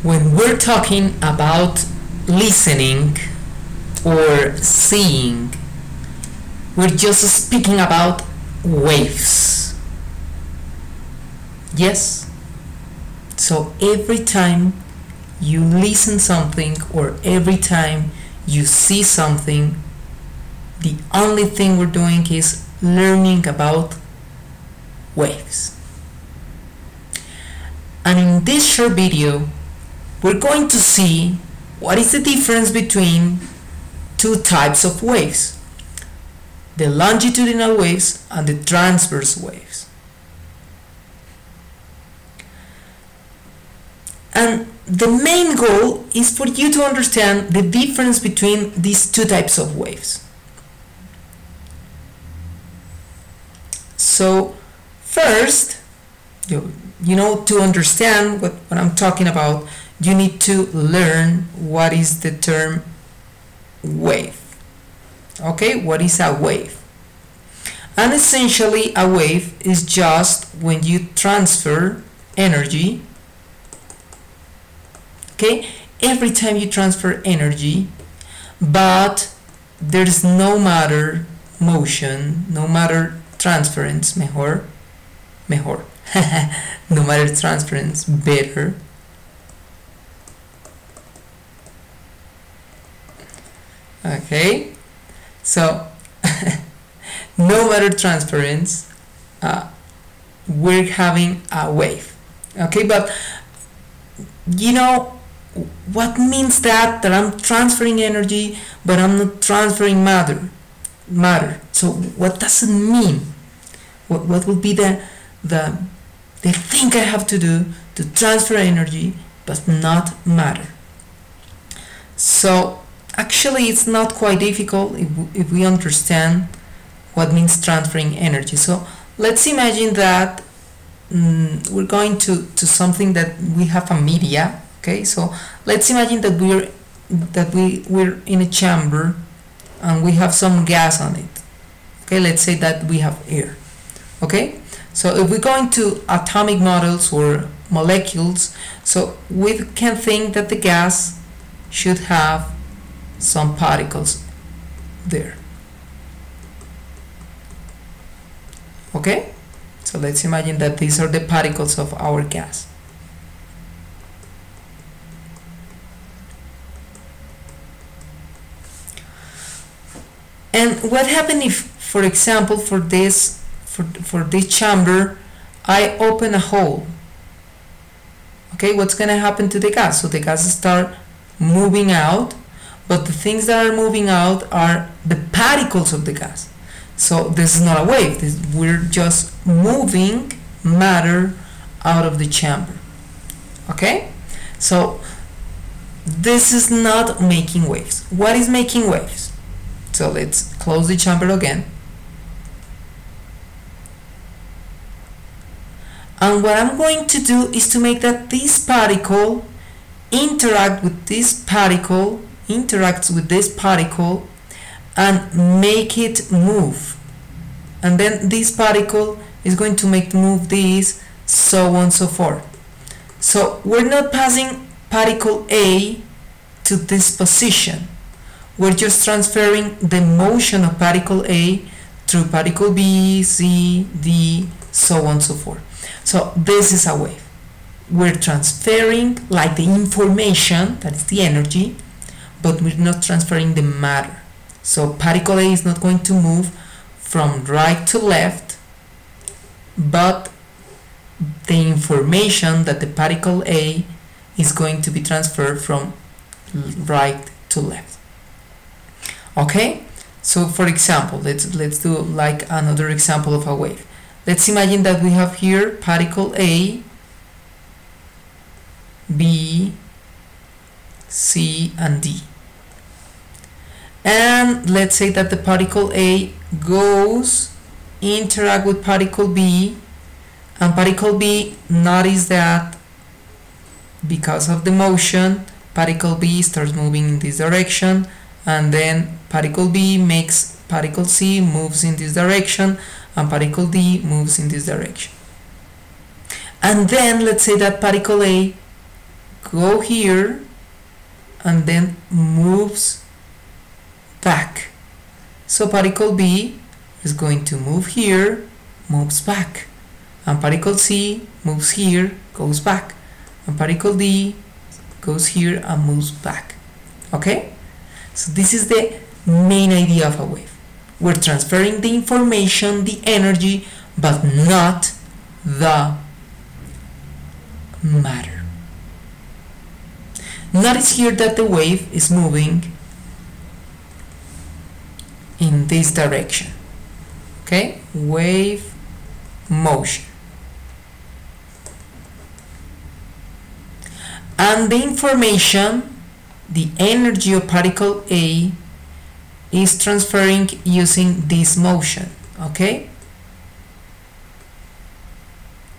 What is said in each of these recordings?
When we're talking about listening or seeing, we're just speaking about waves. Yes? So every time you listen something or every time you see something, the only thing we're doing is learning about waves. And in this short video, we're going to see what is the difference between two types of waves: the longitudinal waves and the transverse waves. And the main goal is for you to understand the difference between these two types of waves. So first, you know, to understand what I'm talking about, you need to learn what is the term wave. Okay, what is a wave? And essentially a wave is just when you transfer energy. Okay, every time you transfer energy, but there's no matter motion, no matter transference, mejor, no matter transference, better. Okay, so no matter transference, we're having a wave. Okay, but you know what means that I'm transferring energy but I'm not transferring matter. So what does it mean? What will be the thing I have to do to transfer energy but not matter? So actually it's not quite difficult if we understand what means transferring energy. So let's imagine that we're going to something that we have a media. Okay, so let's imagine that we're in a chamber and we have some gas on it. Okay, let's say that we have air. Okay, so if we go into atomic models or molecules, so we can think that the gas should have some particles there. Okay, so let's imagine that these are the particles of our gas. And what happens if, for example, for this chamber, I open a hole? Okay, what's going to happen to the gas? So the gas start moving out, but the things that are moving out are the particles of the gas. So this is not a wave. We're just moving matter out of the chamber. Okay, so this is not making waves. What is making waves? So let's close the chamber again. And what I'm going to do is to make that this particle interacts with this particle and make it move. And then this particle is going to make move this, so on and so forth. So we're not passing particle A to this position. We're just transferring the motion of particle A through particle B, C, D, so on and so forth. So this is a wave. We're transferring like the information, that is the energy, but we're not transferring the matter. So particle A is not going to move from right to left, but the information that the particle A is going to be transferred from right to left. Okay, so for example, let's do like another example of a wave. Let's imagine that we have here particle A, B, C, and D. And let's say that the particle A goes, interact with particle B, and particle B, notice that because of the motion, particle B starts moving in this direction, and then particle B makes particle C moves in this direction, and particle D moves in this direction. And then let's say that particle A go here and then moves back. So particle B is going to move here, moves back, and particle C moves here, goes back, and particle D goes here and moves back. Okay? So this is the main idea of a wave. We're transferring the information, the energy, but not the matter. Notice here that the wave is moving in this direction. Okay? Wave motion. And the information, the energy of particle A, is transferring using this motion. Okay?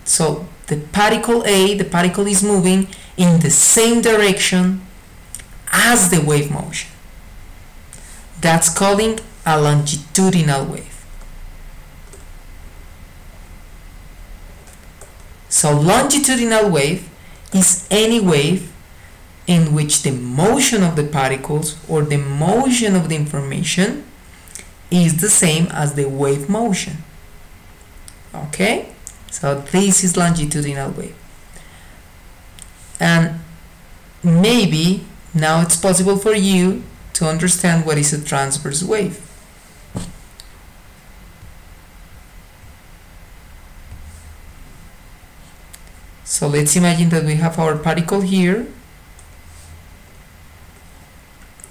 So the particle A, the particle is moving in the same direction as the wave motion. That's calling a longitudinal wave. So longitudinal wave is any wave in which the motion of the particles or the motion of the information is the same as the wave motion. Okay? So this is longitudinal wave. And maybe now it's possible for you to understand what is a transverse wave. So let's imagine that we have our particle here,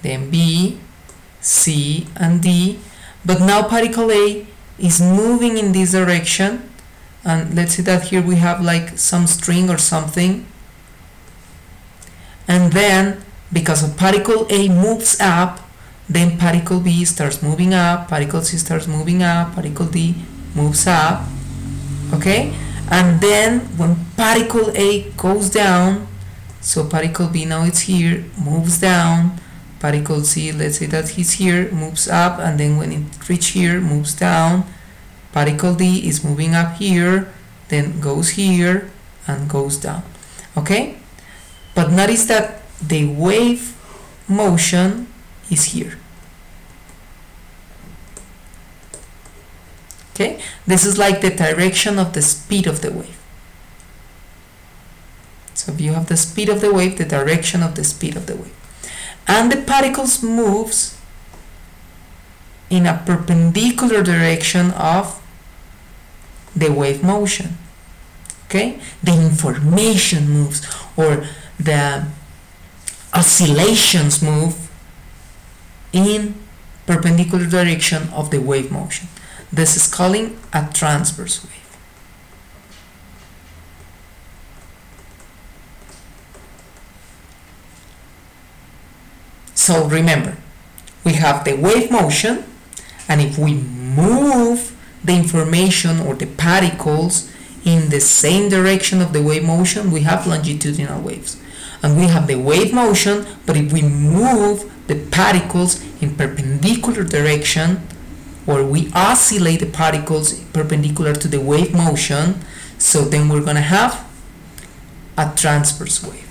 then B, C, and D, but now particle A is moving in this direction, and let's say that here we have like some string or something, and then because of particle A moves up, then particle B starts moving up, particle C starts moving up, particle D moves up. Okay? And then when particle A goes down, so particle B now it's here, moves down, particle C, let's say that he's here, moves up, and then when it reaches here, moves down, particle D is moving up here, then goes here and goes down. Okay? But notice that the wave motion is here. Okay? This is like the direction of the speed of the wave. So if you have the speed of the wave, the direction of the speed of the wave. And the particles moves in a perpendicular direction of the wave motion. Okay? The information moves, or the oscillations move in perpendicular direction of the wave motion. This is calling a transverse wave. So remember, we have the wave motion, and if we move the information or the particles in the same direction of the wave motion, we have longitudinal waves. And we have the wave motion, but if we move the particles in perpendicular direction, or we oscillate the particles perpendicular to the wave motion, so then we're going to have a transverse wave.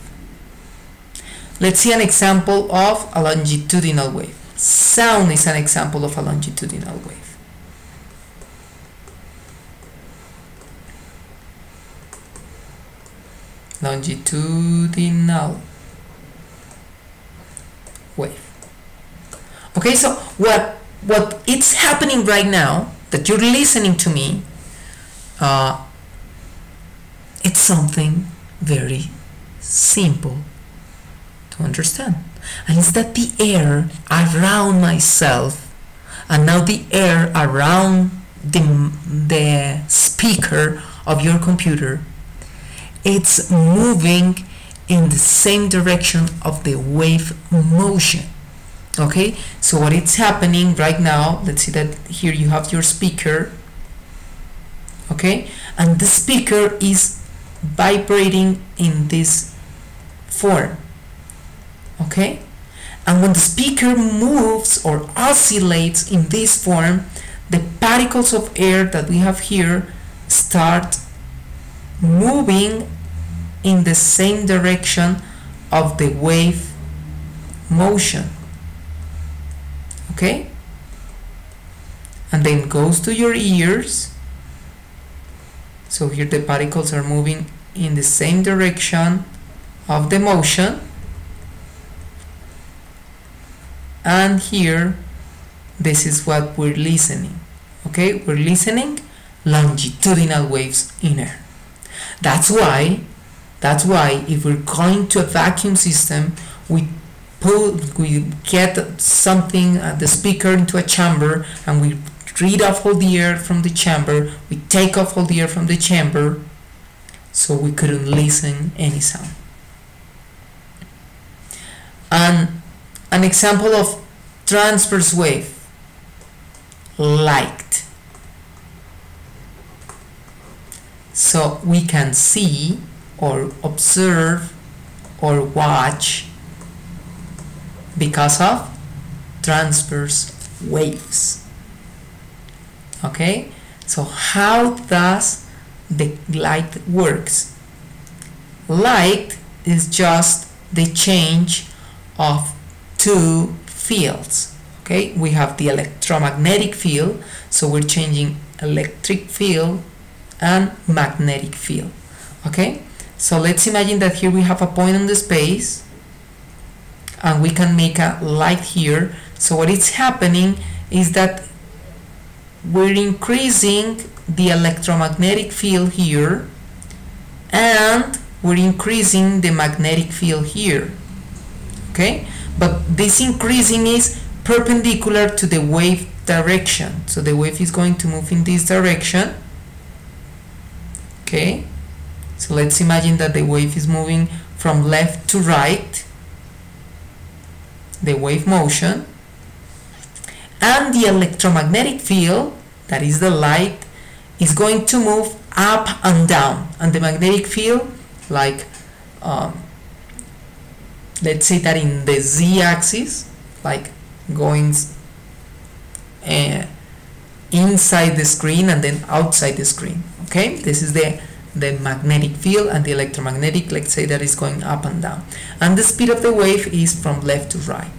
Let's see an example of a longitudinal wave. Sound is an example of a longitudinal wave. Longitudinal wave. Okay, so what it's happening right now, that you're listening to me, it's something very simple to understand, and it's that the air around myself, and now the air around the speaker of your computer, it's moving in the same direction of the wave motion. Okay, so what is happening right now, let's see that here you have your speaker, okay, and the speaker is vibrating in this form, okay, and when the speaker moves or oscillates in this form, the particles of air that we have here start moving in the same direction of the wave motion. Okay, and then goes to your ears. So here the particles are moving in the same direction of the motion, and here this is what we're listening. Okay, we're listening longitudinal waves in air. That's why if we're going to a vacuum system, we get something, the speaker, into a chamber, and we read off all the air from the chamber, we take off all the air from the chamber, so we couldn't listen any sound. And an example of transverse wave, light. So we can see or observe or watch because of transverse waves. Okay, so how does the light works? Light is just the change of two fields. Okay, we have the electromagnetic field, so we're changing electric field and magnetic field. Okay, so let's imagine that here we have a point on the space and we can make a light here. So what is happening is that we're increasing the electromagnetic field here and we're increasing the magnetic field here. Okay, but this increasing is perpendicular to the wave direction, so the wave is going to move in this direction. Okay, so let's imagine that the wave is moving from left to right, the wave motion, and the electromagnetic field, that is the light, is going to move up and down, and the magnetic field, like let's say that in the z-axis, like going inside the screen and then outside the screen. Okay, this is the magnetic field, and the electromagnetic, let's say that is going up and down, and the speed of the wave is from left to right.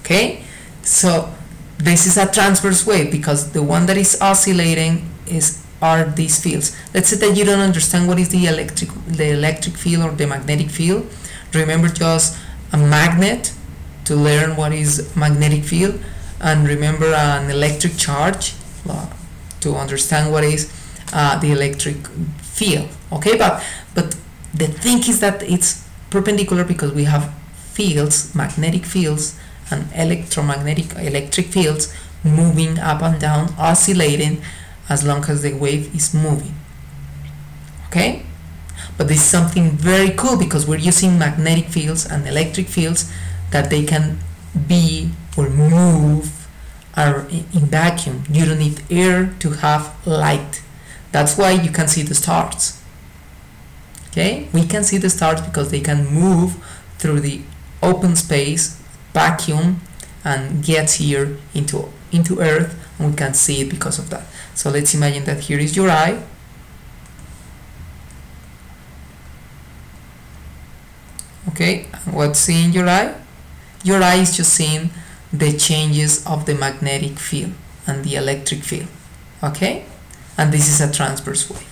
Okay, so this is a transverse wave because the one that is oscillating are these fields. Let's say that you don't understand what is the electric field or the magnetic field. Remember just a magnet to learn what is magnetic field, and remember an electric charge to understand what is the electric field. Okay, but the thing is that it's perpendicular because we have fields, magnetic fields and electric fields moving up and down, oscillating as long as the wave is moving. Okay, but this is something very cool because we're using magnetic fields and electric fields that they can be or move in vacuum. You don't need air to have light. That's why you can see the stars. Okay, we can see the stars because they can move through the open space, vacuum, and gets here into Earth, and we can see it because of that. So let's imagine that here is your eye. Okay, and what's seeing your eye? Your eye is just seeing the changes of the magnetic field and the electric field. Okay, and this is a transverse wave.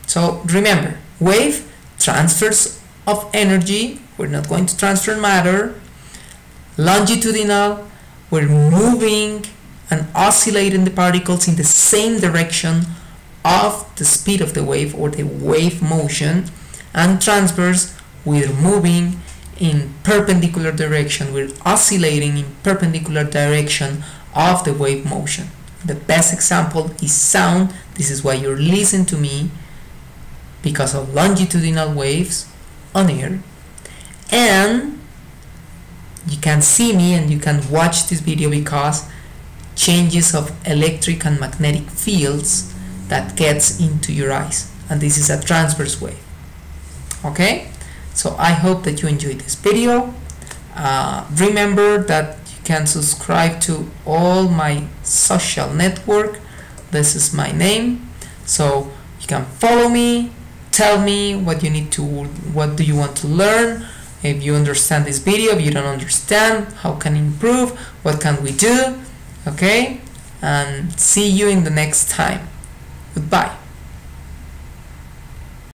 So remember, wave, transfers of energy, we're not going to transfer matter. Longitudinal, we're moving and oscillating the particles in the same direction of the speed of the wave or the wave motion. And transverse, we're moving in perpendicular direction, we're oscillating in perpendicular direction of the wave motion. The best example is sound. This is why you're listening to me, because of longitudinal waves on air. And you can see me and you can watch this video because changes of electric and magnetic fields that gets into your eyes, and this is a transverse wave. Okay, so I hope that you enjoyed this video. Remember that you can subscribe to all my social network. This is my name, so you can follow me, tell me what do you want to learn. If you understand this video, if you don't understand, how can improve, what can we do, okay? And see you in the next time. Goodbye.